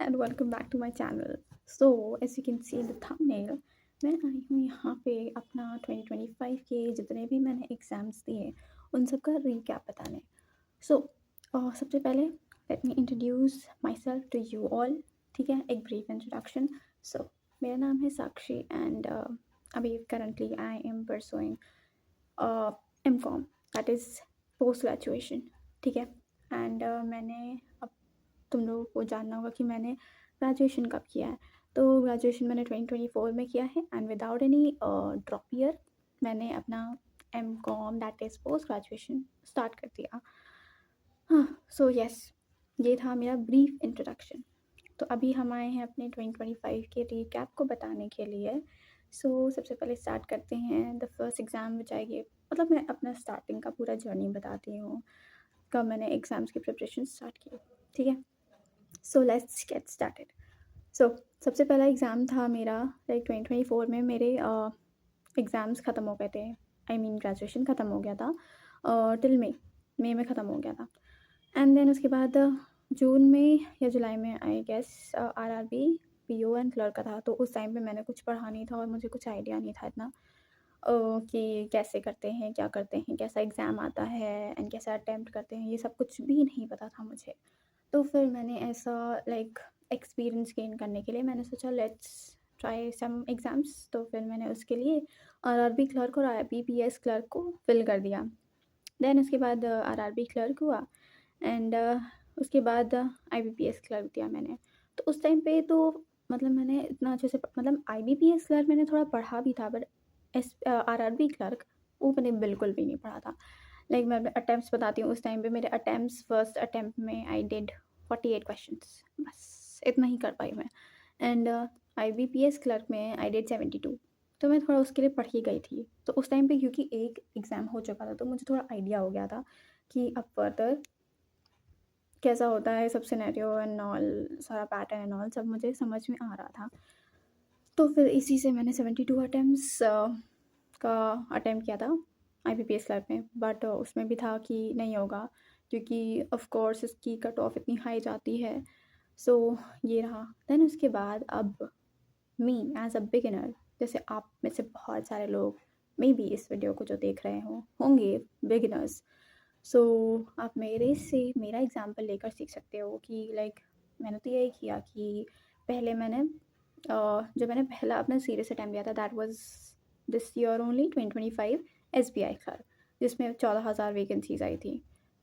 and welcome back to my channel. So as you can see in the thumbnail, मैं आई हूँ यहाँ पे अपना 2025 के जितने भी मैंने एग्ज़ाम्स दिए उन सब का रीकैप बताने। सो सबसे पहले let me introduce myself to you all. ठीक है, एक ब्रीफ इंट्रोडक्शन। सो मेरा नाम है साक्षी एंड अभी करंटली आई एम परसुइंग एम.कॉम, दैट इज़ पोस्ट ग्रेजुएशन। ठीक है, एंड मैंने अब तुम लोगों को जानना होगा कि मैंने ग्रेजुएशन कब किया है। तो ग्रेजुएशन मैंने 2024 में किया है and without any drop year मैंने अपना M.Com that is post graduation start कर दिया। हाँ, सो यस, ये था मेरा ब्रीफ इंट्रोडक्शन। तो अभी हम आए हैं अपने 2025 के रीकैप को बताने के लिए। सो सबसे पहले स्टार्ट करते हैं the first exam which I give. मतलब मैं अपना स्टार्टिंग का पूरा जर्नी बताती हूँ, कब मैंने एग्ज़ाम्स की प्रिपरेशन स्टार्ट की। ठीक है, सो लेट्स गेट स्टार्टेड। सो सबसे पहला एग्ज़ाम था मेरा लाइक 2024 में। मेरे एग्ज़ाम्स ख़त्म हो गए थे, आई मीन ग्रेजुएशन ख़त्म हो गया था टिल मई में ख़त्म हो गया था। एंड देन उसके बाद जून में या जुलाई में I guess RRB PO and clerk का था। तो उस टाइम पे मैंने कुछ पढ़ा नहीं था और मुझे कुछ आइडिया नहीं था इतना कि कैसे करते हैं, क्या करते हैं, कैसा एग्ज़ाम आता है एंड कैसा अटेम्प्ट करते हैं, ये सब कुछ भी नहीं पता था मुझे। तो फिर मैंने ऐसा लाइक एक्सपीरियंस गेन करने के लिए मैंने सोचा लेट्स ट्राई सम एग्ज़ाम्स। तो फिर मैंने उसके लिए आरआरबी क्लर्क और आईबीपीएस क्लर्क को फिल कर दिया। देन उसके बाद आरआरबी क्लर्क हुआ एंड उसके बाद आईबीपीएस क्लर्क दिया मैंने। तो उस टाइम पे तो मतलब मैंने इतना अच्छे से मतलब आईबीपीएस क्लर्क मैंने थोड़ा पढ़ा भी था, बट आरआरबी क्लर्क वो मैंने बिल्कुल भी नहीं पढ़ा था। लाइक मैं अपने अटेम्प्ट्स बताती हूँ। उस टाइम पे मेरे अटेम्प्ट्स फर्स्ट अटेम्प्ट में आई डिड 48 क्वेश्चंस, बस इतना ही कर पाई मैं। एंड आईबीपीएस क्लर्क में आई डिड 72। तो मैं थोड़ा उसके लिए पढ़ ही गई थी। तो उस टाइम पे क्योंकि एक एग्ज़ाम हो चुका था तो मुझे थोड़ा आइडिया हो गया था कि अब फर्दर कैसा होता है सब सिनेरियो एंड ऑल, सारा पैटर्न एंड ऑल सब मुझे समझ में आ रहा था। तो फिर इसी से मैंने 72 अटेम्प्ट्स का अटेम्प्ट किया था आईबीपीएस क्लर्क में। बट उसमें भी था कि नहीं होगा क्योंकि ऑफ कोर्स इसकी कट ऑफ इतनी हाई जाती है। सो ये रहा। देन उसके बाद अब मी एज अ बिगिनर, जैसे आप में से बहुत सारे लोग मे बी इस वीडियो को जो देख रहे होंगे बिगिनर्स। सो आप मेरे से मेरा एग्जाम्पल लेकर सीख सकते हो कि लाइक मैंने तो यही किया कि पहले मैंने जब मैंने पहला अपना सीरियस अटैम्प्ट दिया था that was this year only 2025 SBI clerk, जिसमें 14,000 वैकेंसीज आई थी।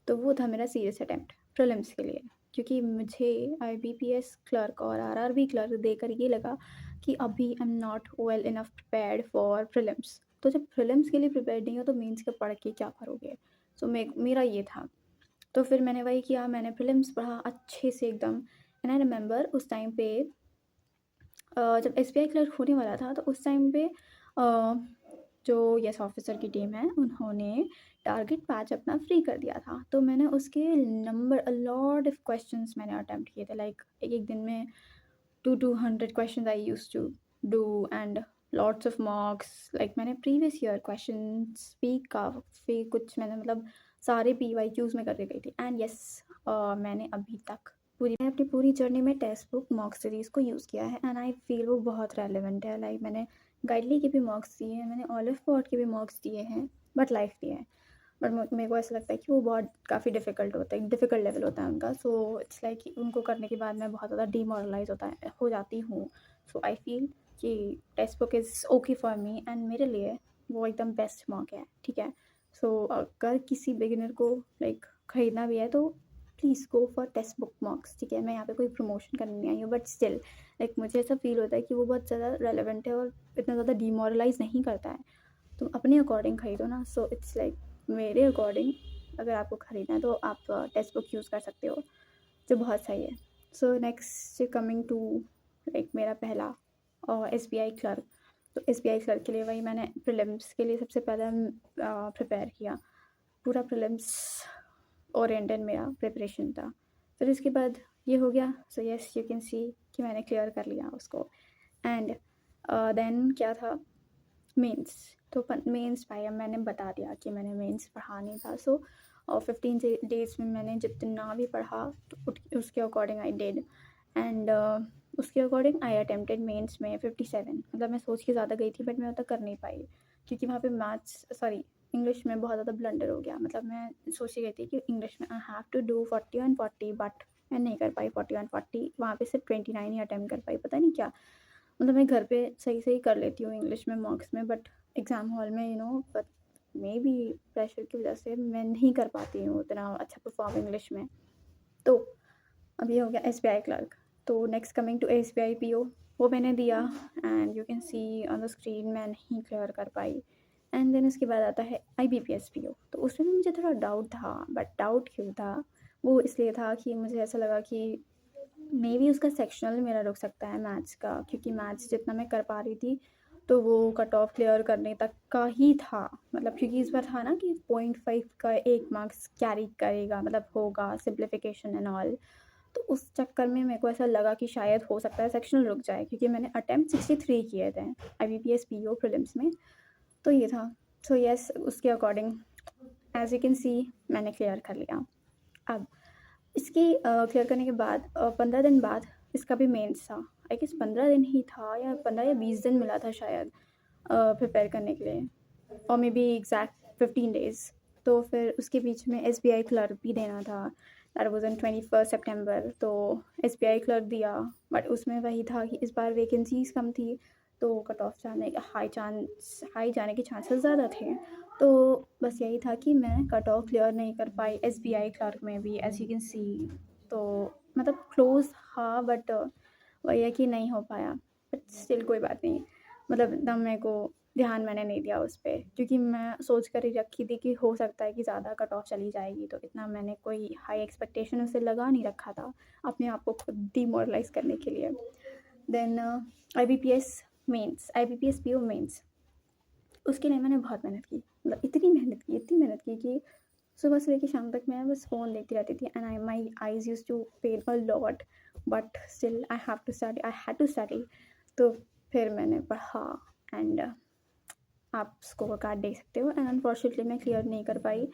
तो वो था मेरा सीरियस अटैम्प्ट प्रीलिम्स के लिए, क्योंकि मुझे आईबीपीएस क्लर्क और आरआरबी क्लर्क देकर ये लगा कि अभी I am not well enough prepared for prelims. तो जब प्रीलिम्स के लिए प्रिपेयर्ड नहीं हो तो मेंस के पढ़ के क्या करोगे। सो मेरा ये था। तो फिर मैंने वही किया, मैंने प्रीलिम्स पढ़ा अच्छे से एकदम। एंड आई रिमेंबर उस टाइम पे जब एसबीआई क्लर्क होने वाला था तो उस टाइम पे जो यस ऑफिसर की टीम है उन्होंने टारगेट पैच अपना फ्री कर दिया था। तो मैंने उसके number a lot of questions मैंने अटैम्प्ट किए थे। लाइक एक दिन में 200 questions I used to do and lots of marks. Like मैंने प्रीवियस ईयर क्वेश्चंस भी काफ़ी कुछ मैंने मतलब सारे पीवाईक्यूज में करके गई थी। एंड यस मैंने अभी तक मैंने अपनी पूरी जर्नी में टेक्स्ट बुक मॉक सीरीज़ को यूज़ किया है एंड आई फील वो बहुत रेलिवेंट है। लाइक मैंने गाइडली के भी मॉक्स दिए हैं, मैंने ऑलिव पॉट के भी मॉक्स दिए हैं, बट लाइफ दिए हैं। बट मेरे को ऐसा लगता है कि वो बहुत काफ़ी डिफ़िकल्ट होता है, डिफ़िकल्ट लेवल होता है उनका। सो इट्स लाइक उनको करने के बाद मैं बहुत ज़्यादा डीमोरलाइज हो जाती हूँ। सो आई फील कि text book is okay for me and मेरे लिए वो एकदम बेस्ट मॉक है। ठीक है, सो अगर किसी बिगिनर को लाइक ख़रीदना भी है तो please go for text book मॉक्स। ठीक है, मैं यहाँ पे कोई प्रमोशन करने नहीं आई हूँ, बट स्टिल लाइक मुझे ऐसा फील होता है कि वो बहुत ज़्यादा रेलेवेंट है और इतना ज़्यादा डीमोरलाइज नहीं करता है। तुम अपने अकॉर्डिंग ख़रीदो ना। सो इट्स लाइक मेरे अकॉर्डिंग अगर आपको ख़रीदना है तो आप टेक्स्ट बुक यूज़ कर सकते हो, जो बहुत सही है। So next coming to like मेरा पहला एसबीआई क्लर्क। तो एसबीआई क्लर्क के लिए वही मैंने प्रीलिम्स के लिए सबसे पहले प्रिपेयर किया। पूरा प्रीलिम्स ओरिएंटेड मेरा प्रिपरेशन था। फिर इसके बाद ये हो गया। सो यस यू कैन सी कि मैंने क्लियर कर लिया उसको। एंड देन क्या था, मेंस। तो मेंस भाई अब मैंने बता दिया कि मैंने मेंस पढ़ा नहीं था। सो और 15 डेज़ में मैंने जितना भी पढ़ा तो उसके अकॉर्डिंग आई डिड। एंड उसके अकॉर्डिंग आई अटेम्प्टेड मेंस में 57। मतलब मैं सोच के ज़्यादा गई थी बट मैं उतना कर नहीं पाई क्योंकि वहाँ पे मैथ्स सॉरी इंग्लिश में बहुत ज़्यादा ब्लंडर हो गया। मतलब मैं सोच के गई थी कि इंग्लिश में I have to do 40 but मैं नहीं कर पाई 40 वहाँ पे सिर्फ 29 ही अटेम्प्ट कर पाई। पता नहीं क्या, मतलब मैं घर पे सही सही कर लेती हूँ इंग्लिश में मॉक्स में, बट एग्ज़ाम हॉल में बट मे बी प्रेशर की वजह से मैं नहीं कर पाती हूँ उतना अच्छा परफॉर्म इंग्लिश में। तो अब ये हो गया एस बी आई क्लर्क। तो next coming to S B I P O, वो मैंने दिया and you can see on the screen मैं नहीं क्लियर कर पाई। एंड देन उसके बाद आता है I B P S P O. तो उसमें भी मुझे थोड़ा डाउट था, बट डाउट क्यों था, वो इसलिए था कि मुझे ऐसा लगा कि मे बी उसका सेक्शनल मेरा रुक सकता है मैथ्स का, क्योंकि मैथ्स जितना मैं कर पा रही थी तो वो कट ऑफ क्लियर करने तक का ही था। मतलब क्योंकि इस बार था ना कि 0.5 का 1 मार्क्स कैरी करेगा, मतलब होगा सिंप्लीफिकेशन एंड ऑल। तो उस चक्कर में मेरे को ऐसा लगा कि शायद हो सकता है सेक्शनल रुक जाए, क्योंकि मैंने अटेम्प्ट 63 किए थे I B P S P O prelims में। तो ये था। सो यस, उसके according as you can see मैंने क्लियर कर लिया। अब इसकी क्लियर करने के बाद 15 दिन बाद इसका भी मेंस था। आई गेस 15 दिन ही था, या 15 या 20 दिन मिला था शायद प्रिपेयर करने के लिए, और मे बी एग्जैक्ट 15 डेज़। तो फिर उसके बीच में एस बी आई क्लर्क भी देना था, दैट वाज ऑन 21 सितंबर। तो एस बी आई क्लर्क दिया, बट उसमें वही था कि इस बार वैकेंसीज़ कम थी, तो कट ऑफ जाने हाई जाने के चांसेस ज़्यादा थे। तो बस यही था कि मैं कट ऑफ क्लियर नहीं कर पाई एस बी आई क्लर्क में भी, एज यू कैन सी। तो मतलब क्लोज था, बट वही है कि नहीं हो पाया। बट स्टिल कोई बात नहीं, मतलब एकदम मेरे को ध्यान मैंने नहीं दिया उस पर, क्योंकि मैं सोच कर ही रखी थी कि हो सकता है कि ज़्यादा कट ऑफ चली जाएगी, तो इतना मैंने कोई हाई एक्सपेक्टेशन उससे लगा नहीं रखा था अपने आप को खुद डिमोरलाइज करने के लिए। Then I B P S mains, I B P S P O mains, उसके लिए मैंने बहुत मेहनत की। मतलब इतनी मेहनत की कि सुबह से लेकर शाम तक मैं बस फ़ोन देखती रहती थी, and I my eyes used to pain a lot, but still I had to study. तो फिर मैंने पढ़ा, एंड आप स्कोर कार्ड देख सकते हो। एंड अनफॉर्चुनेटली मैं क्लियर नहीं कर पाई।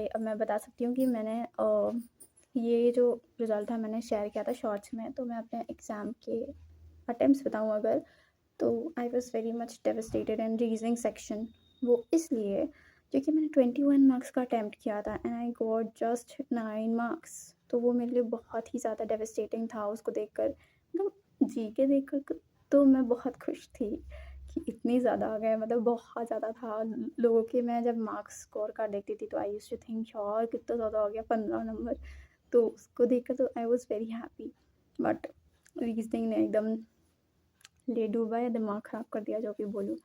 अब मैं बता सकती हूँ कि मैंने ये जो रिज़ल्ट था मैंने शेयर किया था शॉर्ट्स में। तो मैं अपने एग्ज़ाम के अटेम्प्ट्स बताऊँ अगर, तो I was very much devastated in reasoning section. वो इसलिए क्योंकि मैंने 21 मार्क्स का अटैम्प्ट किया था and I got just 9 marks. तो वो मेरे लिए बहुत ही ज़्यादा डेवस्टेटिंग था उसको देखकर। मतलब जी के देखकर तो मैं बहुत खुश थी कि इतनी ज़्यादा आ गए, मतलब बहुत ज़्यादा था लोगों के। मैं जब मार्क्स स्कोर कार्ड देखती थी तो आई यूज्ड टू थिंक यार कितना ज़्यादा हो गया, 15 नंबर। तो उसको देखकर तो I was very happy, but reasoning ने एकदम ले डूबा या दिमाग ख़राब कर दिया, जो भी बोलूँ।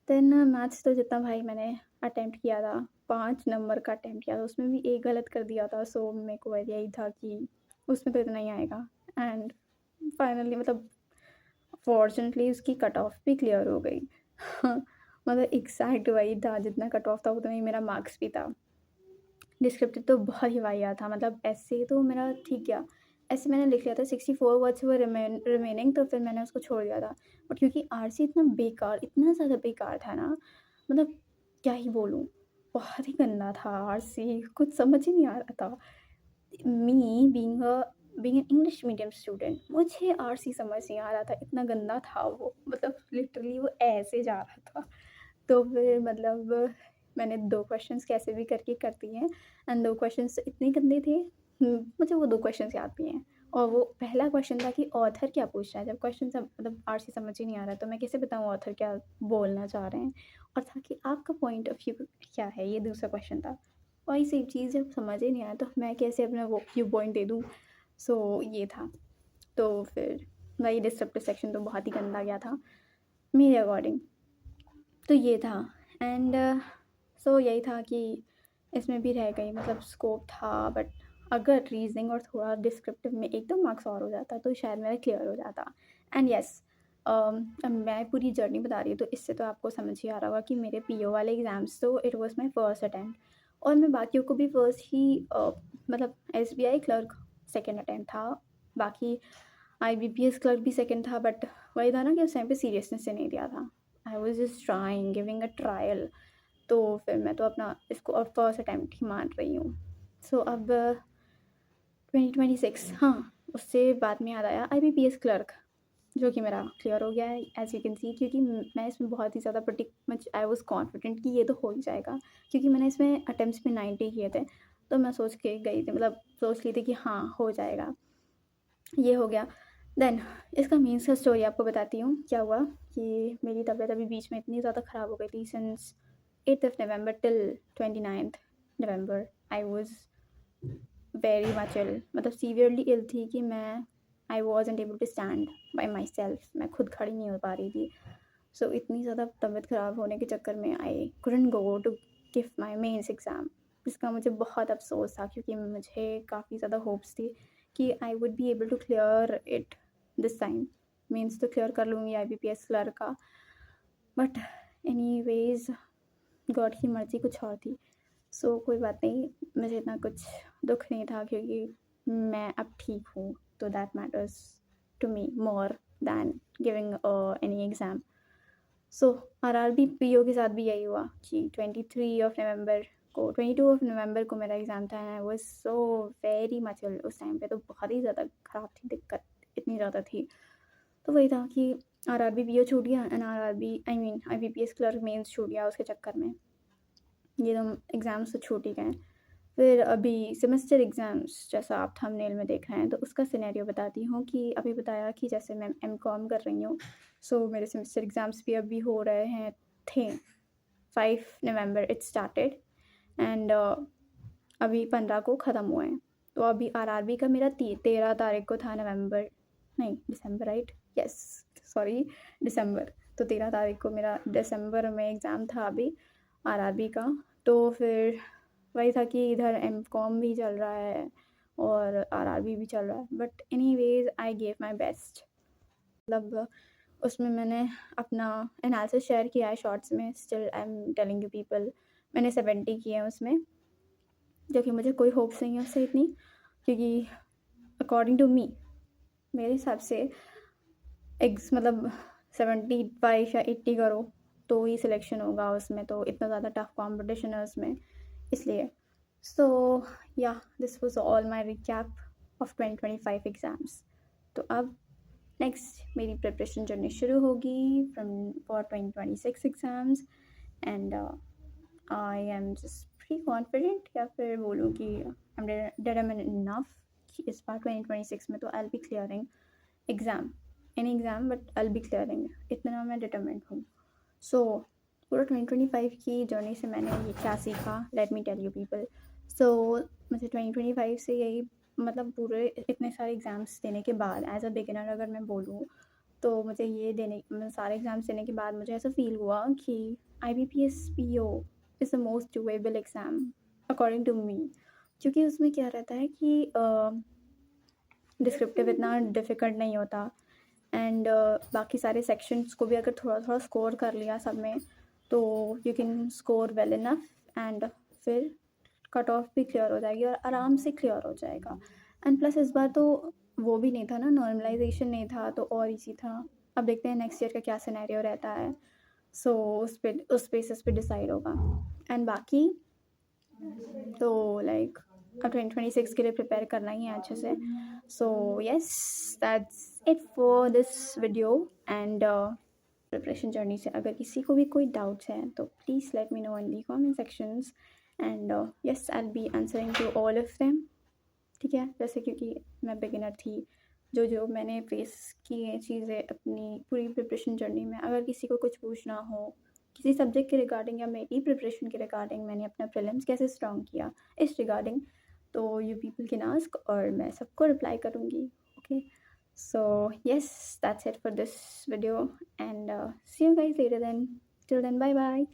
देन मैथ्स तो जितना भाई मैंने अटेम्प्ट किया था, 5 नंबर का अटेम्प्ट किया था, उसमें भी एक गलत कर दिया था। सो मेरे को यही था कि उसमें तो इतना ही आएगा। एंड फाइनली मतलब फॉर्चुनेटली उसकी कट ऑफ भी क्लियर हो गई। मतलब एग्जैक्ट वही था, जितना कट ऑफ था उतना ही मेरा मार्क्स भी था। डिस्क्रिप्टिव तो बहुत ही वाहियात था। मतलब ऐसे तो मेरा ठीक गया, ऐसे मैंने लिख लिया था 64 वर्ड्स वर रिमेनिंग, तो फिर मैंने उसको छोड़ दिया था। बट क्योंकि आरसी इतना बेकार, इतना ज़्यादा बेकार था ना, मतलब क्या ही बोलूँ, बहुत ही गंदा था आरसी, कुछ समझ ही नहीं आ रहा था। Me being an English medium student, मुझे आरसी समझ नहीं आ रहा था, इतना गंदा था वो। मतलब लिटरली वो ऐसे जा रहा था। तो फिर मतलब मैंने 2 क्वेश्चंस कैसे भी करके कर दिए हैं, एंड 2 क्वेश्चंस इतने गंदे थे। मुझे वो 2 क्वेश्चंस याद भी हैं। और वो पहला क्वेश्चन था कि ऑथर क्या पूछ रहा है, जब क्वेश्चन सब मतलब आरसी समझ ही नहीं आ रहा, तो मैं कैसे बताऊँ ऑथर क्या बोलना चाह रहे हैं। और था कि आपका पॉइंट ऑफ व्यू क्या है, ये दूसरा क्वेश्चन था। वही सेम चीज़ जब समझ ही नहीं आया तो मैं कैसे अपना वो व्यू पॉइंट दे दूँ। सो ये था। तो फिर वही डिस्क्रिप्टिव सेक्शन तो बहुत ही गंदा गया था मेरे अकॉर्डिंग। तो ये था। एंड सो यही था कि इसमें भी रह गई, मतलब स्कोप था, बट अगर रीजनिंग और थोड़ा डिस्क्रिप्टिव में 1-2 मार्क्स और हो जाता तो शायद मेरा क्लियर हो जाता। एंड येस, अब मैं पूरी जर्नी बता रही हूँ तो इससे तो आपको समझ ही आ रहा होगा कि मेरे पीओ वाले एग्ज़ाम्स तो it was my first attempt, और मैं बाकियों को भी फर्स्ट ही मतलब एसबीआई क्लर्क सेकंड अटेम्प्ट था, बाकी आईबीपीएस क्लर्क भी सेकंड था। बट वही था ना कि उस टाइम पे सीरियसनेस से नहीं दिया था। I was just trying, giving a trial. तो फिर मैं तो अपना इसको अब फर्स्ट अटेम्प्ट ही मान रही हूँ। सो अब 2026 हाँ, उससे बाद में याद आया IBPS क्लर्क, जो कि मेरा क्लियर हो गया है एज़ यू कैन सी, क्योंकि मैं इसमें बहुत ही ज़्यादा मच आई वाज़ कॉन्फिडेंट कि ये तो हो ही जाएगा, क्योंकि मैंने इसमें अटेम्प्ट्स में 90 किए थे, तो मैं सोच के गई थी, मतलब सोच ली थी कि हाँ, हो जाएगा। ये हो गया। देन इसका मेंस का स्टोरी आपको बताती हूँ, क्या हुआ कि मेरी तबीयत अभी बीच में इतनी ज़्यादा ख़राब हो गई थी, since 8th of November till 29th November I was very much ill, मतलब सीवियरली इल थी कि मैं I wasn't able to stand by myself, मैं खुद खड़ी नहीं हो पा रही थी। सो इतनी ज़्यादा तबीयत ख़राब होने के चक्कर में I couldn't go to give my mains exam, जिसका मुझे बहुत अफ़सोस था, क्योंकि मुझे काफ़ी ज़्यादा होप्स थी कि I would be able to clear it this time, mains तो क्लियर कर लूँगी IBPS क्लर्क का। बट एनीवेज़ गॉड की मर्ज़ी कुछ और थी। सो कोई बात नहीं, मुझे इतना कुछ दुःख नहीं था, क्योंकि मैं अब ठीक हूँ, तो that matters to me more than giving any exam. So RRB PO के साथ भी यही हुआ कि 22 ऑफ नवंबर को मेरा एग्ज़ाम था, and I was so very much ill. उस टाइम पे तो बहुत ही ज़्यादा ख़राब थी, दिक्कत इतनी ज़्यादा थी। तो वही था कि RRB PO छूट गया, and RRB I mean IBPS clerk mains छूट गया उसके चक्कर में। ये तो एग्ज़ाम्स तो छूट ही गए। फिर अभी सेमेस्टर एग्ज़ाम्स, जैसा आप थंबनेल में देख रहे हैं, तो उसका सिनेरियो बताती हूँ कि अभी बताया कि जैसे मैं MCOM कर रही हूँ, सो मेरे सेमेस्टर एग्ज़ाम्स भी अभी हो रहे हैं थे। 5 नवंबर इट स्टार्टेड, एंड अभी 15 को ख़त्म हुए हैं। तो अभी RRB का मेरा 13 तारीख को था, नवंबर नहीं दिसंबर, राइट? यस, सॉरी, दिसंबर। तो 13 तारीख को मेरा दिसंबर में एग्ज़ाम था अभी RRB का। तो फिर वही था कि इधर MCOM भी चल रहा है और RRB भी चल रहा है, but anyways I gave my best. मतलब उसमें मैंने अपना एनालिसिस शेयर किया है शॉर्ट्स में, still I am telling you people, मैंने 70 किए हैं उसमें, जो कि मुझे कोई होप्स नहीं है उससे इतनी, क्योंकि अकॉर्डिंग टू मी, मेरे हिसाब से मतलब 75 या 80 करो तो ही सिलेक्शन होगा उसमें, तो इतना ज़्यादा टफ कॉम्पिटिशन है उसमें, इसलिए। सो या this was all my recap of 2025 exams. तो अब नेक्स्ट मेरी प्रिपरेशन जर्नी शुरू होगी for 2026 exams, and I am just pre confident, या फिर बोलूँ कि आई एम डिटरमिन्ड इनफ कि इस बार 2026 में तो आई will B clearing exam, any exam, but I will B clearing, इतना मैं डिटरमिन्ड हूँ। सो पूरा 2025 की जर्नी से मैंने ये क्या सीखा, let me tell you people. So मुझे 2025 से यही, मतलब पूरे इतने सारे एग्ज़ाम्स देने के बाद, एज अ बिगिनर अगर मैं बोलूँ, तो मुझे ये सारे एग्ज़ाम्स देने के बाद मुझे ऐसा फ़ील हुआ कि IBPS PO is the most doable exam according to me, क्योंकि उसमें क्या रहता है कि डिस्क्रिप्टिव इतना डिफ़िकल्ट नहीं होता, एंड बाकी सारे सेक्शंस को भी अगर थोड़ा थोड़ा स्कोर कर लिया सब में, तो you can score well enough, and फिर कट ऑफ भी क्लियर हो जाएगी और आराम से क्लियर हो जाएगा। एंड प्लस इस बार तो वो भी नहीं था ना, नॉर्मलाइजेशन नहीं था, तो और ईजी था। अब देखते हैं नेक्स्ट ईयर का क्या सिनेरियो रहता है, सो उस बेसिस पे डिसाइड होगा। एंड बाकी तो लाइक अब 2026 के लिए प्रिपेयर करना ही है अच्छे से। So yes, that's it for this video, and preparation journey से अगर किसी को भी कोई डाउट्स हैं तो please let me know in the comment sections, and yes I will be answering to all of them. ठीक है, जैसे क्योंकि मैं बिगिनर थी, जो जो मैंने फेस किए चीज़ें अपनी पूरी प्रिपरेशन जर्नी में, अगर किसी को कुछ पूछना हो किसी सब्जेक्ट के रिगार्डिंग या मेरी प्रिपरेशन के रिगार्डिंग, मैंने अपना प्रीलिम्स कैसे स्ट्रॉन्ग किया इस रिगार्डिंग, तो यू पीपल कैन आस्क और मैं सबको रिप्लाई करूँगी। Okay, so yes, that's it for this video, and see you guys later then, till then bye bye.